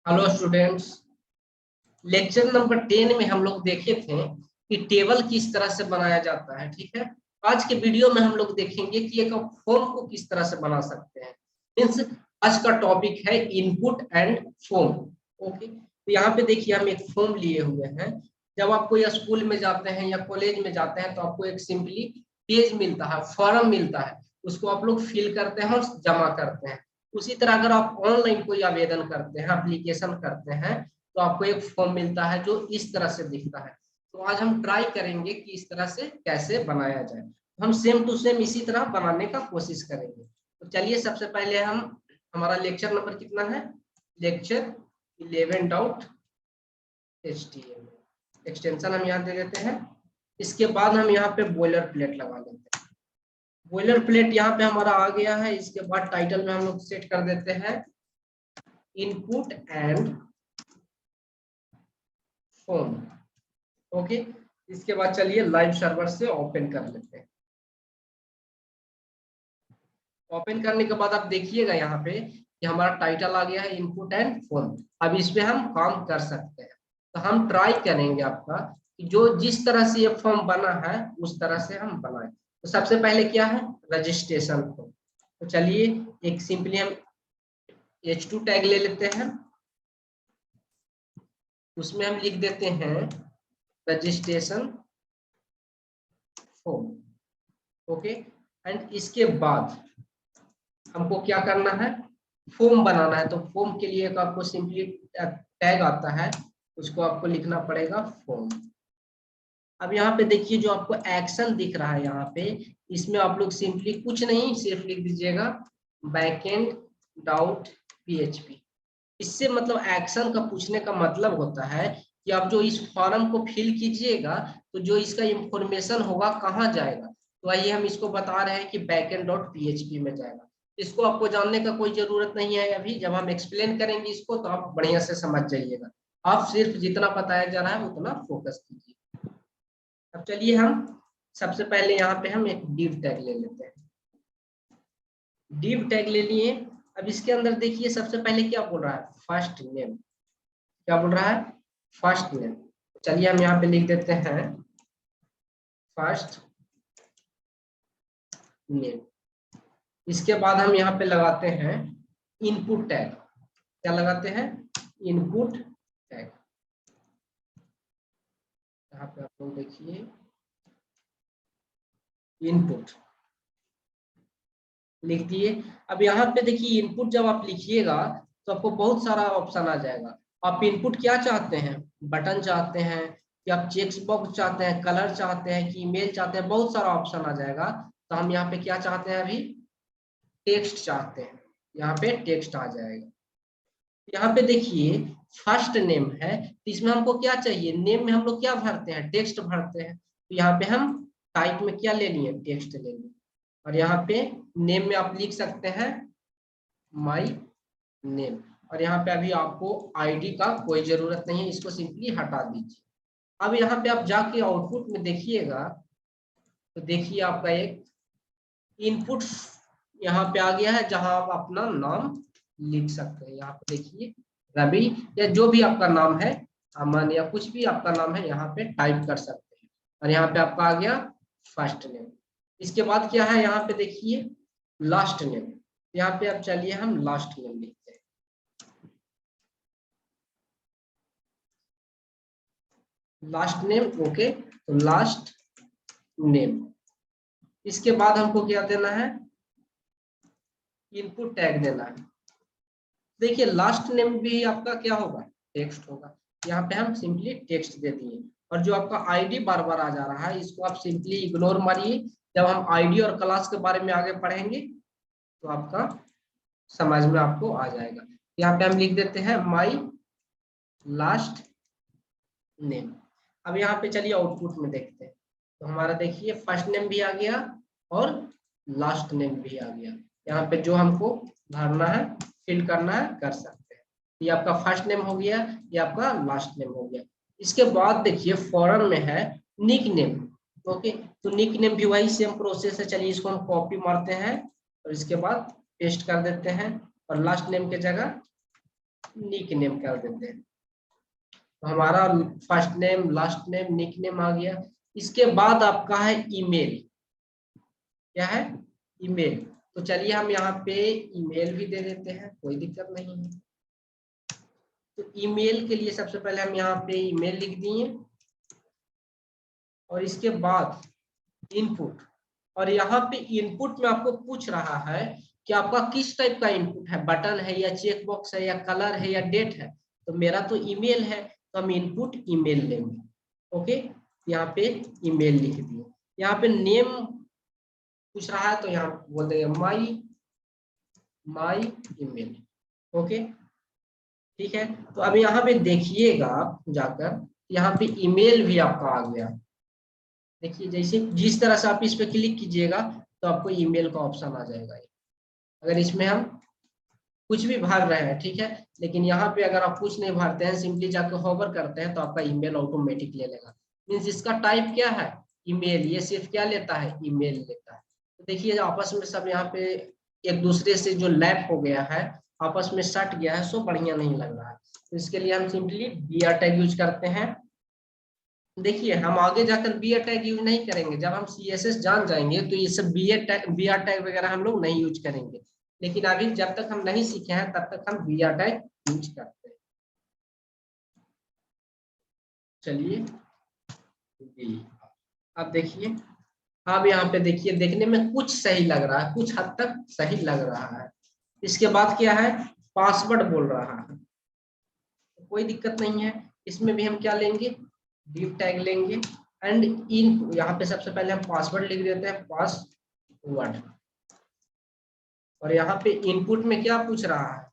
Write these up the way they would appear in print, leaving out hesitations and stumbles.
Hello students. Lecture number 10 में हम लोग देखे थे कि टेबल किस तरह से बनाया जाता है। ठीक है, आज के वीडियो में हम लोग देखेंगे कि एक फॉर्म को किस तरह से बना सकते हैं। मीन्स आज का टॉपिक है इनपुट एंड फॉर्म। ओके, तो यहाँ पे देखिए हम एक फॉर्म लिए हुए हैं। जब आप कोई स्कूल में जाते हैं या कॉलेज में जाते हैं तो आपको एक सिंपली पेज मिलता है, फॉर्म मिलता है, उसको आप लोग फिल करते हैं और जमा करते हैं। उसी तरह अगर आप ऑनलाइन कोई आवेदन करते हैं, एप्लीकेशन करते हैं, तो आपको एक फॉर्म मिलता है जो इस तरह से दिखता है। तो आज हम ट्राई करेंगे कि इस तरह से कैसे बनाया जाए। हम सेम टू सेम इसी तरह बनाने का कोशिश करेंगे। तो चलिए सबसे पहले हम, हमारा लेक्चर नंबर कितना है, लेक्चर 11.html एक्सटेंशन हम यहाँ दे देते हैं। इसके बाद हम यहाँ पे बॉयलर प्लेट लगा लेते हैं। बॉयलर प्लेट यहाँ पे हमारा आ गया है। इसके बाद टाइटल में हम लोग सेट कर देते हैं इनपुट एंड फॉर्म। ओके, इसके बाद चलिए लाइव सर्वर से ओपन कर लेते हैं। ओपन करने के बाद आप देखिएगा यहाँ पे कि हमारा टाइटल आ गया है इनपुट एंड फॉर्म। अब इस पे हम काम कर सकते हैं। तो हम ट्राई करेंगे आपका कि जो जिस तरह से ये फॉर्म बना है उस तरह से हम बनाएं। तो सबसे पहले क्या है, रजिस्ट्रेशन फॉर्म। तो चलिए एक सिंपली हम H2 टैग ले लेते हैं। उसमें हम लिख देते हैं रजिस्ट्रेशन फॉर्म। ओके, एंड इसके बाद हमको क्या करना है, फॉर्म बनाना है। तो फॉर्म के लिए आपको सिंपली टैग आता है, उसको आपको लिखना पड़ेगा फॉर्म। अब यहाँ पे देखिए जो आपको एक्शन दिख रहा है यहाँ पे, इसमें आप लोग सिंपली कुछ नहीं, सिर्फ लिख दीजिएगा बैकएंड डॉट पीएचपी। इससे मतलब एक्शन का पूछने का मतलब होता है कि आप जो इस फॉर्म को फिल कीजिएगा तो जो इसका इंफॉर्मेशन होगा कहाँ जाएगा। तो आइए हम इसको बता रहे हैं कि बैकएंड डॉट पीएचपी में जाएगा। इसको आपको जानने का कोई जरूरत नहीं है अभी, जब हम एक्सप्लेन करेंगे इसको तो आप बढ़िया से समझ जाइएगा। आप सिर्फ जितना बताया जा रहा है उतना फोकस कीजिए। अब चलिए हम सबसे पहले यहाँ पे हम एक div टैग ले लेते हैं। div टैग ले लिए। अब इसके अंदर देखिए सबसे पहले क्या बोल रहा है, फर्स्ट नेम। क्या बोल रहा है, फर्स्ट नेम। चलिए हम यहाँ पे लिख देते हैं फर्स्ट नेम। इसके बाद हम यहाँ पे लगाते हैं इनपुट टैग। क्या लगाते हैं, इनपुट टैग। यहाँ पे आप लोग देखिए इनपुट लिख दिए। अब यहाँ पे देखिए इनपुट जब आप लिखिएगा तो आपको बहुत सारा ऑप्शन आ जाएगा। आप इनपुट क्या चाहते हैं, बटन चाहते हैं कि आप चेक बॉक्स चाहते हैं, कलर चाहते हैं कि ईमेल चाहते हैं, बहुत सारा ऑप्शन आ जाएगा। तो हम यहाँ पे क्या चाहते हैं, अभी टेक्स्ट चाहते हैं। यहाँ पे टेक्स्ट आ जाएगा। यहाँ पे देखिए फर्स्ट नेम है, तो इसमें हमको क्या चाहिए, नेम में हम लोग क्या भरते हैं, टेक्स्ट भरते हैं। तो यहाँ पे हम टाइप में क्या ले लिए, टेक्स्ट ले लिए। और यहाँ पे नेम में आप लिख सकते हैं माई नेम। और यहाँ पे अभी आपको आईडी का कोई जरूरत नहीं है, इसको सिंपली हटा दीजिए। अब यहाँ पे आप जाके आउटपुट में देखिएगा तो देखिए आपका एक इनपुट यहाँ पे आ गया है, जहां आप अपना नाम लिख सकते हैं। यहाँ पे देखिए रवि या जो भी आपका नाम है, अमन या कुछ भी आपका नाम है, यहाँ पे टाइप कर सकते हैं। और यहाँ पे आपका आ गया फर्स्ट नेम। इसके बाद क्या है, यहाँ पे देखिए लास्ट नेम। यहाँ पे अब चलिए हम लास्ट नेम लिखते हैं। लास्ट नेम, ओके, तो लास्ट नेम। इसके बाद हमको क्या देना है, इनपुट टैग देना है। देखिए लास्ट नेम भी आपका क्या होगा, टेक्स्ट होगा। यहाँ पे हम सिंपली टेक्स्ट दे दिए। और जो आपका आईडी बार बार आ जा रहा है, इसको आप सिंपली इग्नोर मारिए। जब हम आईडी और क्लास के बारे में आगे पढ़ेंगे तो आपका समझ में आपको आ जाएगा। यहाँ पे हम लिख देते हैं माई लास्ट नेम। अब यहाँ पे चलिए आउटपुट में देखते हैं। तो हमारा देखिए फर्स्ट नेम भी आ गया और लास्ट नेम भी आ गया। यहाँ पे जो हमको भरना है, फिल करना है, कर सकते हैं। ये आपका फर्स्ट नेम हो गया, ये आपका लास्ट नेम हो गया। इसके बाद देखिए फॉरम में है निक नेम। ओके, तो निक नेम भी वही सेम प्रोसेस है। चलिए इसको हम कॉपी मारते हैं और इसके बाद पेस्ट कर देते हैं और लास्ट नेम के जगह निक नेम कर देते हैं। तो हमारा first name, last name, nickname आ गया। इसके बाद आपका है ईमेल। क्या है? ईमेल। तो चलिए हम यहाँ पे ईमेल भी दे देते हैं, कोई दिक्कत नहीं है। तो ईमेल के लिए सबसे पहले हम यहाँ पे ईमेल लिख दिए और इसके बाद इनपुट। और यहाँ पे इनपुट में आपको पूछ रहा है कि आपका किस टाइप का इनपुट है, बटन है या चेक बॉक्स है या कलर है या डेट है। तो मेरा तो ईमेल है, तो हम इनपुट ईमेल लेंगे। ओके, यहाँ पे ईमेल लिख दिए। यहाँ पे नेम पूछ रहा है तो यहाँ बोल देंगे माई ईमेल। ओके, ठीक है। तो अब यहाँ पे देखिएगा जाकर, यहाँ पे ईमेल भी आपका आ गया। देखिए जैसे जिस तरह से आप इस पे क्लिक कीजिएगा तो आपको ईमेल का ऑप्शन आ जाएगा। अगर इसमें हम कुछ भी भर रहे हैं, ठीक है, लेकिन यहाँ पे अगर आप कुछ नहीं भरते हैं, सिंपली जाकर होवर करते हैं तो आपका ईमेल ऑटोमेटिक ले लेगा। मीन्स इसका टाइप क्या है? ईमेल। ये सिर्फ क्या लेता है? ईमेल लेता है। तो देखिए आपस में सब यहाँ पे एक दूसरे से जो लैप हो गया है, आपस में सट गया है, सो बढ़िया नहीं लग रहा है। तो इसके लिए हम सिंपली बीआर टैग यूज करते हैं। देखिए हम आगे जाकर बीआर टैग यूज नहीं करेंगे, जब हम सीएसएस जान जाएंगे तो ये सब बीआर टैग वगैरह हम लोग नहीं यूज करेंगे। लेकिन अभी जब तक हम नहीं सीखे हैं तब तक हम बीआर टैग यूज करते हैं। चलिए अब देखिए, अब यहाँ पे देखिए, देखने में कुछ सही लग रहा है, कुछ हद तक सही लग रहा है। इसके बाद क्या है? पासवर्ड बोल रहा है। कोई दिक्कत नहीं है, इसमें भी हम क्या लेंगे? डिव टैग लेंगे। एंड इन यहाँ पे सबसे पहले हम पासवर्ड लिख देते हैं, पासवर्ड। और यहाँ पे इनपुट में क्या पूछ रहा है?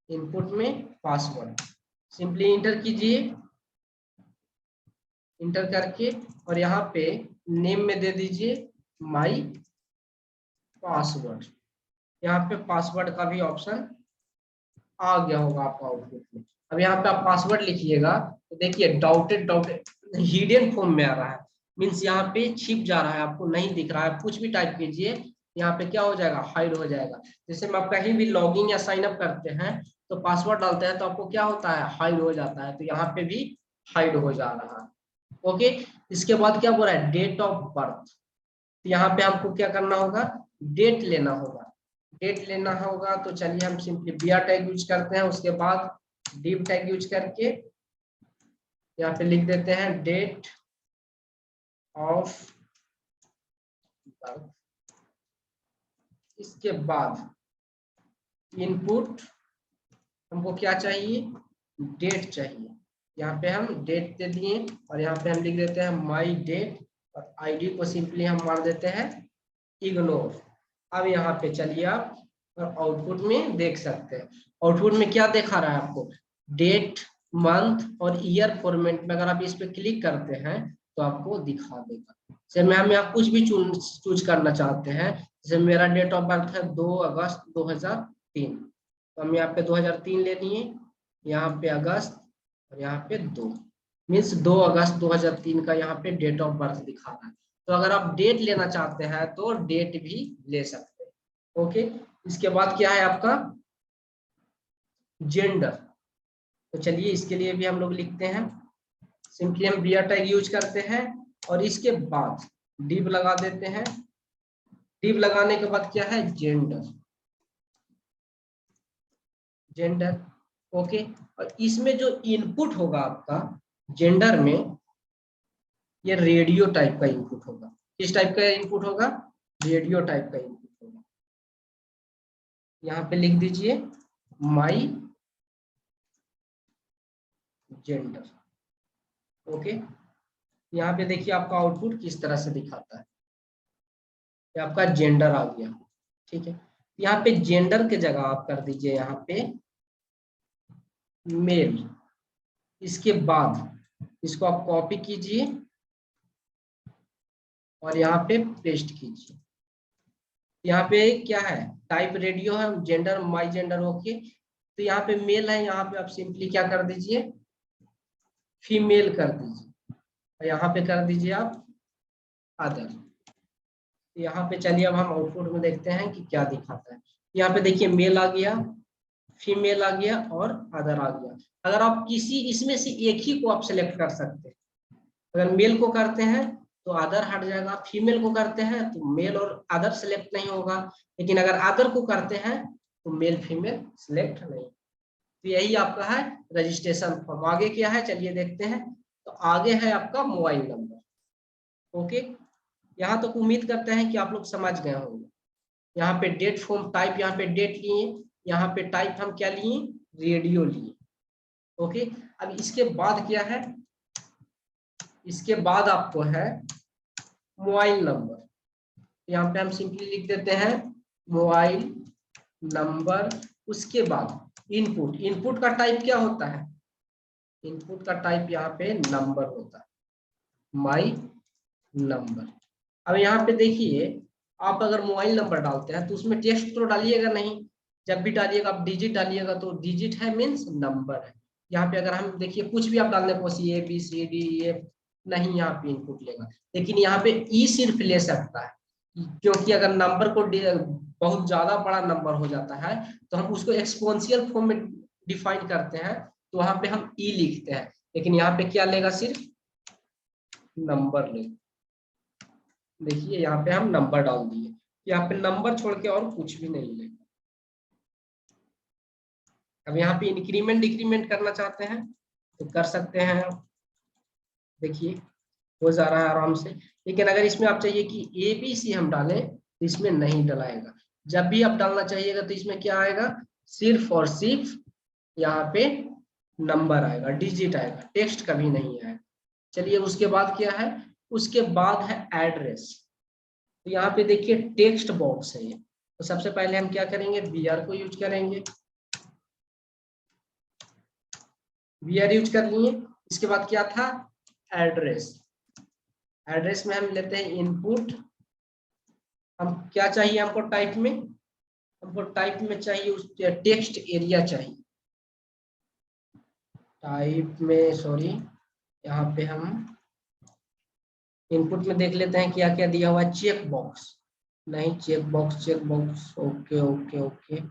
इनपुट में पासवर्ड। सिंपली इंटर कीजिए, इंटर करके और यहाँ पे नेम में दे दीजिए माई पासवर्ड। यहाँ पे पासवर्ड का भी ऑप्शन आ गया होगा आपका आउटपुट में। अब यहाँ पे आप पासवर्ड लिखिएगा तो देखिए डाउटेड हिडन फॉर्म में आ रहा है। मीन्स यहाँ पे छिप जा रहा है, आपको नहीं दिख रहा है। कुछ भी टाइप कीजिए, यहाँ पे क्या हो जाएगा? हाइड हो जाएगा। जैसे हम आप कहीं भी लॉगिन या साइन अप करते हैं तो पासवर्ड डालते हैं तो आपको क्या होता है? हाइड हो जाता है। तो यहाँ पे भी हाइड हो जा रहा है। ओके, इसके बाद क्या बोल रहा है? Date of birth. यहाँ पे हमको क्या करना होगा? डेट लेना होगा। डेट लेना होगा तो चलिए हम सिंपली बीआर टैग यूज करते हैं। उसके बाद डिव टैग यूज करके यहाँ पे लिख देते हैं डेट ऑफ बर्थ। इसके बाद इनपुट हमको क्या चाहिए? डेट चाहिए। यहाँ पे हम डेट दे दिए और यहाँ पे हम लिख देते हैं माई डेट और आईडी को सिंपली हम मार देते हैं इग्नोर। अब यहाँ पे चलिए आप आउटपुट में देख सकते हैं। आउटपुट में क्या दिखा रहा है आपको? डेट, मंथ और ईयर फॉर्मेट में अगर आप इस पे क्लिक करते हैं तो आपको दिखा देगा। जैसे हम यहाँ कुछ भी चूज करना चाहते हैं, जैसे मेरा डेट ऑफ बर्थ है 2 अगस्त 2003, तो हम यहाँ पे 2003 ले लिए, यहाँ पे अगस्त और यहाँ पे 2, मीन्स 2 अगस्त 2003 का यहाँ पे डेट ऑफ बर्थ दिखा रहा है। तो अगर आप डेट लेना चाहते हैं तो डेट भी ले सकते हैं। ओके, इसके बाद क्या है आपका? जेंडर। तो चलिए इसके लिए भी हम लोग लिखते हैं, सिंपली हम बीआर टैग यूज करते हैं और इसके बाद डिव लगा देते हैं। डिव लगाने के बाद क्या है? जेंडर। Gender, okay. और इसमें जो इनपुट होगा आपका जेंडर में, ये रेडियो टाइप का इनपुट होगा। किस टाइप का इनपुट होगा? रेडियो टाइप का इनपुट होगा। यहाँ पे लिख दीजिए माई जेंडर। ओके, यहाँ पे देखिए आपका आउटपुट किस तरह से दिखाता है। ये आपका जेंडर आ गया, ठीक है। यहाँ पे जेंडर के जगह आप कर दीजिए यहाँ पे मेल। इसके बाद इसको आप कॉपी कीजिए और यहाँ पे पेस्ट कीजिए। यहाँ पे क्या है? टाइप रेडियो है, जेंडर माई जेंडर। ओके, तो यहाँ पे मेल है, यहाँ पे आप सिंपली क्या कर दीजिए? फीमेल कर दीजिए और यहाँ पे कर दीजिए आप अदर। यहाँ पे चलिए अब हम आउटपुट में देखते हैं कि क्या दिखाता है। यहाँ पे देखिए मेल आ गया, फीमेल आ गया और अदर आ गया। अगर आप किसी इसमें से एक ही को आप सिलेक्ट कर सकते हैं। अगर मेल को करते हैं तो अदर हट जाएगा, फीमेल को करते हैं तो मेल और अदर सिलेक्ट नहीं होगा, लेकिन अगर अदर को करते हैं तो मेल फीमेल सिलेक्ट नहीं। तो यही आपका है रजिस्ट्रेशन फॉर्म। आगे क्या है चलिए देखते हैं। तो आगे है आपका मोबाइल नंबर। ओके, यहाँ तक उम्मीद करते हैं कि आप लोग समझ गए होंगे। यहाँ पे डेट फॉर्म टाइप, यहाँ पे डेट लिए, यहाँ पे टाइप हम क्या लिए, रेडियो लिए। ओके, अब इसके बाद क्या है, इसके बाद आपको है मोबाइल नंबर। यहाँ पे हम सिंपली लिख देते हैं मोबाइल नंबर। उसके बाद इनपुट, इनपुट का टाइप क्या होता है, इनपुट का टाइप यहाँ पे नंबर होता है, माई नंबर। अब यहाँ पे देखिए, आप अगर मोबाइल नंबर डालते हैं तो उसमें टेक्स्ट तो डालिएगा नहीं, जब भी डालिएगा आप डिजिट डालिएगा, तो डिजिट है मीन्स नंबर है। यहाँ पे अगर हम देखिए कुछ भी आप डालने को ABCD नहीं, यहाँ पे इनपुट लेगा, लेकिन यहाँ पे ई सिर्फ ले सकता है, क्योंकि अगर नंबर को बहुत ज्यादा बड़ा नंबर हो जाता है तो हम उसको एक्सपोनेंशियल फॉर्म में डिफाइन करते हैं, तो वहां पे हम ई लिखते हैं, लेकिन यहाँ पे क्या लेगा, सिर्फ नंबर लेगा। देखिए यहाँ पे हम नंबर डाल दिए, यहाँ पे नंबर छोड़ के और कुछ भी नहीं लेगा। अब यहाँ पे इंक्रीमेंट डिक्रीमेंट करना चाहते हैं तो कर सकते हैं आप, देखिए हो जा रहा है आराम से। लेकिन अगर इसमें आप चाहिए कि ABC हम डालें तो इसमें नहीं डलाएगा। जब भी आप डालना चाहिएगा तो इसमें क्या आएगा, सिर्फ और सिर्फ यहाँ पे नंबर आएगा, डिजिट आएगा, टेक्स्ट कभी नहीं आएगा। चलिए उसके बाद क्या है, उसके बाद है एड्रेस। तो यहाँ पे देखिए टेक्स्ट बॉक्स है ये, तो सबसे पहले हम क्या करेंगे, BR को यूज करेंगे, BR यूज कर लिए। इसके बाद क्या था, एड्रेस। एड्रेस में हम लेते हैं इनपुट, हम क्या चाहिए हमको टाइप में, हमको टाइप में चाहिए उस टेक्स्ट एरिया चाहिए, टाइप में सॉरी, यहाँ पे हम इनपुट में देख लेते हैं क्या क्या दिया हुआ है, चेक बॉक्स नहीं, check box, check box okay okay okay,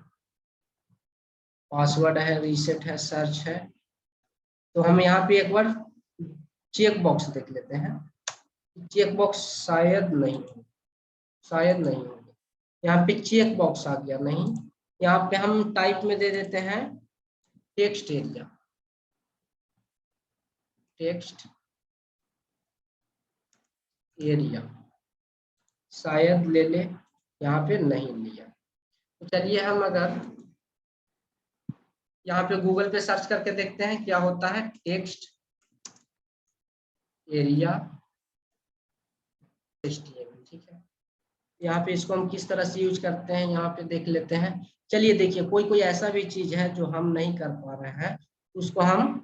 password है, रीसेट है, सर्च है। तो हम यहाँ पे एक बार चेक बॉक्स देख लेते हैं, चेक बॉक्स शायद नहीं हो, शायद नहीं होगा। यहाँ पे चेक बॉक्स आ गया नहीं, यहाँ पे हम टाइप में दे देते हैं टेक्स्ट एरिया, टेक्स्ट एरिया शायद ले ले, यहाँ पे नहीं लिया। तो चलिए हम अगर यहाँ पे गूगल पे सर्च करके देखते हैं क्या होता है, टेक्स्ट एरिया HTML, ठीक है। यहाँ पे इसको हम किस तरह से यूज करते हैं यहाँ पे देख लेते हैं। चलिए देखिए कोई कोई ऐसा भी चीज है जो हम नहीं कर पा रहे हैं, उसको हम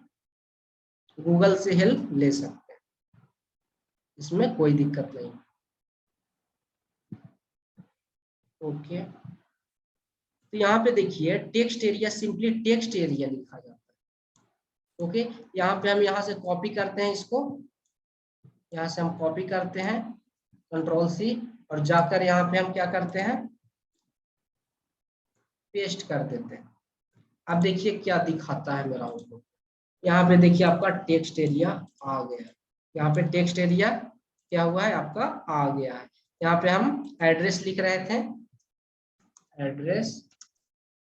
गूगल से हेल्प ले सकते हैं, इसमें कोई दिक्कत नहीं। ओके, तो यहाँ पे देखिए text area, simply text area लिखा जाता है। ओके, यहाँ पे हम यहाँ से कॉपी करते हैं इसको, यहाँ से हम कॉपी करते हैं Ctrl+C, और जाकर यहाँ पे हम क्या करते हैं, पेस्ट कर देते हैं। अब देखिए क्या दिखाता है मेरा आउटपुट, यहाँ पे देखिए आपका टेक्स्ट एरिया आ गया, यहाँ पे टेक्स्ट एरिया क्या हुआ है आपका आ गया है। यहाँ पे हम एड्रेस लिख रहे थे, एड्रेस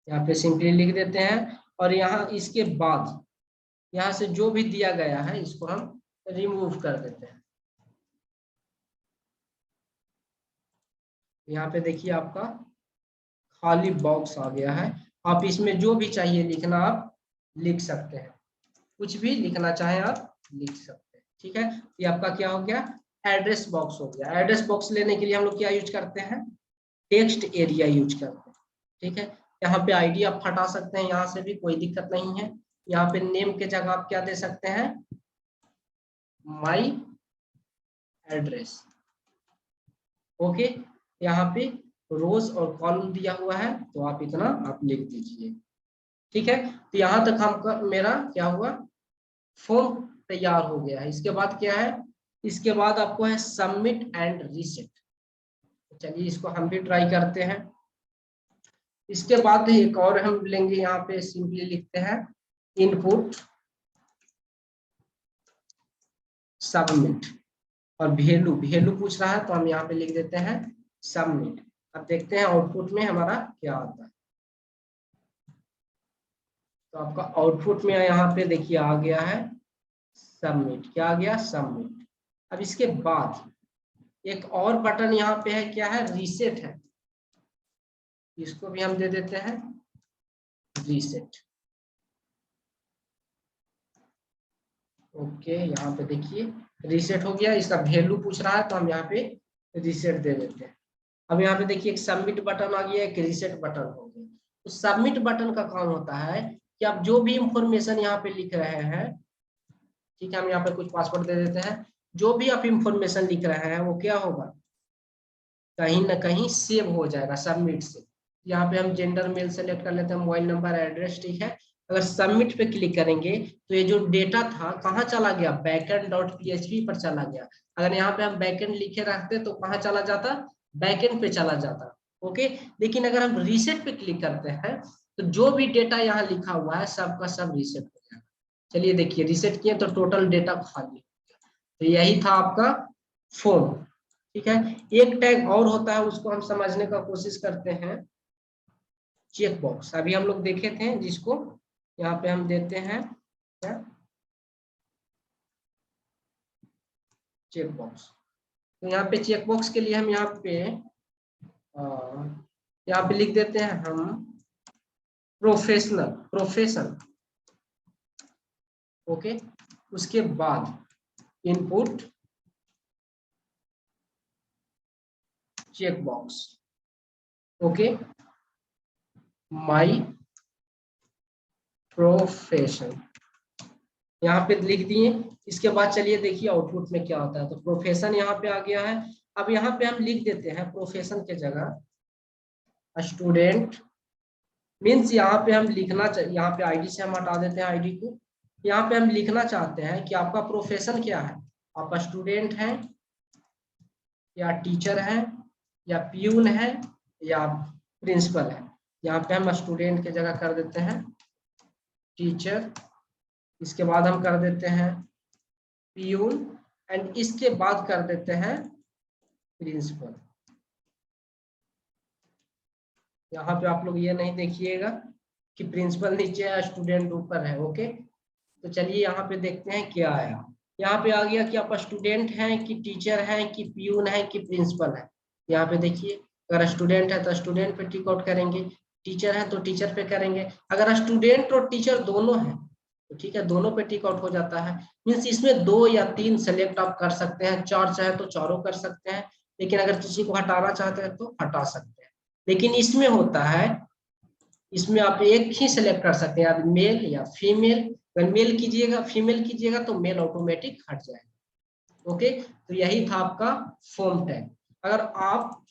यहाँ पे सिंपली लिख देते हैं, और यहाँ इसके बाद यहाँ से जो भी दिया गया है इसको हम रिमूव कर देते हैं। यहाँ पे देखिए आपका खाली बॉक्स आ गया है, आप इसमें जो भी चाहिए लिखना आप लिख सकते हैं, कुछ भी लिखना चाहें आप लिख सकते हैं, ठीक है। ये आपका क्या हो गया, एड्रेस बॉक्स हो गया। एड्रेस बॉक्स लेने के लिए हम लोग क्या यूज करते हैं, टेक्स्ट एरिया यूज करते हैं, ठीक है। यहाँ पे आईडी आप हटा सकते हैं, यहाँ से भी कोई दिक्कत नहीं है। यहाँ पे नेम के जगह आप क्या दे सकते हैं, माई एड्रेस। ओके, यहाँ पे रोज और कॉलम दिया हुआ है, तो आप इतना आप लिख दीजिए, ठीक है। तो यहाँ तक हमका मेरा क्या हुआ, फॉर्म तैयार हो गया है। इसके बाद क्या है, इसके बाद आपको है सबमिट एंड रीसेट। चलिए इसको हम भी ट्राई करते हैं। इसके बाद एक और हम लेंगे, यहाँ पे सिंपली लिखते हैं इनपुट सबमिट, और वैल्यू वैल्यू पूछ रहा है तो हम यहाँ पे लिख देते हैं सबमिट। अब देखते हैं आउटपुट में हमारा क्या आता है। तो आपका आउटपुट में यहाँ पे देखिए आ गया है सबमिट। क्या आ गया? सबमिट। अब इसके बाद एक और बटन यहाँ पे है, क्या है? रीसेट है। इसको भी हम दे देते हैं रीसेट। ओके, यहाँ पे देखिए रीसेट हो गया। इसका वैल्यू पूछ रहा है तो हम यहाँ पे रीसेट दे देते हैं। अब यहाँ पे देखिए एक सबमिट बटन आ गया, एक रीसेट बटन हो गया। तो सबमिट बटन का काम होता है कि आप जो भी इंफॉर्मेशन यहाँ पे लिख रहे हैं, ठीक है, हम यहाँ पे कुछ पासवर्ड दे देते हैं, जो भी आप इंफॉर्मेशन लिख रहे हैं वो क्या होगा, कहीं ना कहीं सेव हो जाएगा सबमिट से। यहाँ पे हम जेंडर मेल सेलेक्ट कर लेते हैं, मोबाइल नंबर, एड्रेस, ठीक है। अगर सबमिट पे क्लिक करेंगे तो ये जो डेटा था कहाँ चला गया? backend.php पर चला गया। अगर यहाँ पे हम बैकएंड लिखे रखते तो कहाँ चला जाता? बैकएंड पे चला जाता। ओके, लेकिन अगर हम रीसेट पे क्लिक करते हैं तो जो भी डेटा यहाँ लिखा हुआ है सबका सब रीसेट हो जाएगा। चलिए देखिए, रीसेट किए तो टोटल डेटा खाली हो गया। तो यही था आपका फॉर्म, ठीक है। एक टैग और होता है, उसको हम समझने का कोशिश करते हैं, चेक बॉक्स। अभी हम लोग देखे थे, जिसको यहाँ पे हम देते हैं क्या? Check box. तो यहाँ पे चेक बॉक्स के लिए हम यहाँ पे लिख देते हैं हम प्रोफेशन। ओके, उसके बाद input check box. Okay, my profession यहाँ पे लिख दिए। इसके बाद चलिए देखिए आउटपुट में क्या होता है। तो प्रोफेशन यहाँ पे आ गया है। अब यहाँ पे हम लिख देते हैं प्रोफेशन के जगह स्टूडेंट। मीन्स यहाँ पे हम लिखना चाहिए, यहाँ पे आईडी से हम हटा देते हैं आईडी को। यहाँ पे हम लिखना चाहते हैं कि आपका प्रोफेशन क्या है, आप स्टूडेंट हैं या टीचर है या प्यून है या प्रिंसिपल है। यहाँ पे हम स्टूडेंट के जगह कर देते हैं टीचर। इसके बाद हम कर देते हैं प्यून, एंड इसके बाद कर देते हैं प्रिंसिपल। यहाँ पे आप लोग ये नहीं देखिएगा कि प्रिंसिपल नीचे है स्टूडेंट ऊपर है। ओके, तो चलिए यहाँ पे देखते हैं क्या आया। यहाँ पे आ गया कि आप स्टूडेंट हैं कि टीचर हैं कि प्यून है कि प्रिंसिपल है। यहाँ पे देखिए, अगर स्टूडेंट है तो स्टूडेंट पे टिक आउट करेंगे, टीचर है तो टीचर पे करेंगे। अगर स्टूडेंट और टीचर दोनों है तो ठीक है, दोनों पे टिक आउट हो जाता है। मीन्स इसमें 2 या 3 सेलेक्ट आप कर सकते हैं, 4 चाहे तो चारों कर सकते हैं, लेकिन अगर किसी को हटाना चाहते हैं तो हटा सकते हैं। लेकिन इसमें होता है, इसमें आप एक ही सेलेक्ट कर सकते हैं, या मेल या फीमेल। अगर मेल कीजिएगा, फीमेल कीजिएगा तो मेल ऑटोमेटिक हट जाएगा। ओके, तो यही था आपका फॉर्म टैग। अगर आप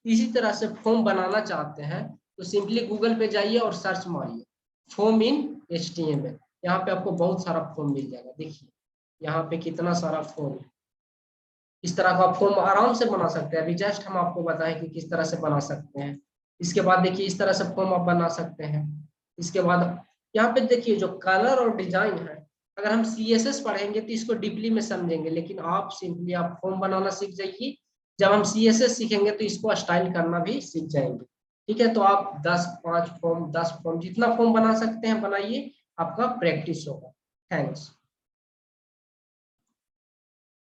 इसी तरह से फॉर्म बनाना चाहते हैं तो सिंपली गूगल पे जाइए और सर्च मारिए फॉर्म इन HTML। यहाँ पे आपको बहुत सारा फॉर्म मिल जाएगा। देखिए यहाँ पे कितना सारा फॉर्म है। इस तरह का फॉर्म आराम से बना सकते हैं। अभी जस्ट हम आपको बताएं कि किस तरह से बना सकते हैं। इसके बाद देखिए इस तरह से फॉर्म आप बना सकते हैं। इसके बाद यहाँ पे देखिए जो कलर और डिजाइन है, अगर हम CSS पढ़ेंगे तो इसको डीपली में समझेंगे, लेकिन आप सिंपली आप फॉर्म बनाना सीख जाइए। जब हम CSS सीखेंगे तो इसको स्टाइल करना भी सीख जाएंगे। ठीक है, तो आप 10 फॉर्म जितना फॉर्म बना सकते हैं बनाइए, आपका प्रैक्टिस होगा। थैंक्स।